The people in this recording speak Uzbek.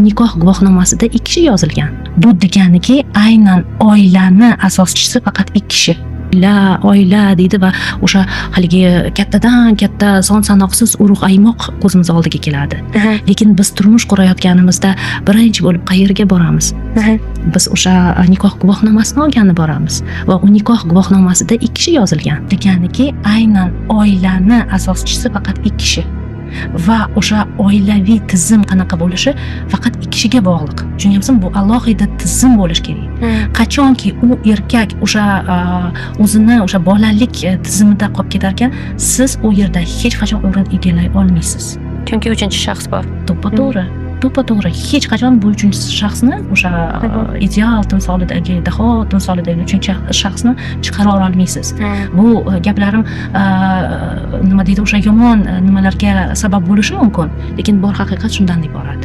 Nikoh guvohnomasida 2 kishi yozilgan. Bu deganiki, aynan oilani asoschisi faqat 2 kishi. Oila deydi va o'sha haligi kattadan katta son sanoqsiz urug' aymoq ko'zimiz oldiga keladi. Lekin biz turmush qurayotganimizda birinchi bo'lib qayerga boramiz? Biz o'sha nikoh guvohnomasini olgani boramiz va u nikoh guvohnomasida 2 kishi yozilgan. Deganiki, aynan oilani asoschisi faqat 2 kishi. Va o'sha oilaviy tizim qanaqa bo'lishi faqat 2 kishiga bog'liq. Tushunyapsizmi? Bu alohida tizim bo'lish kerak. Qachonki u erkak o'sha o'zini o'sha bolalik tizimida qolib ketar ekan, siz u yerda hech qachon o'rin egallay olmaysiz. Chunki uchinchi shaxs bor. To'g'ri. Hech qachon bu uchinchi shaxsni o'sha ideal timsolidagi, daho timsolidagi uchinchi shaxsni chiqara olmaysiz. Bu gaplarim nima deydi, o'sha yomon nimalarga sabab bo'lishi mumkin, lekin bor haqiqat shundan iborat.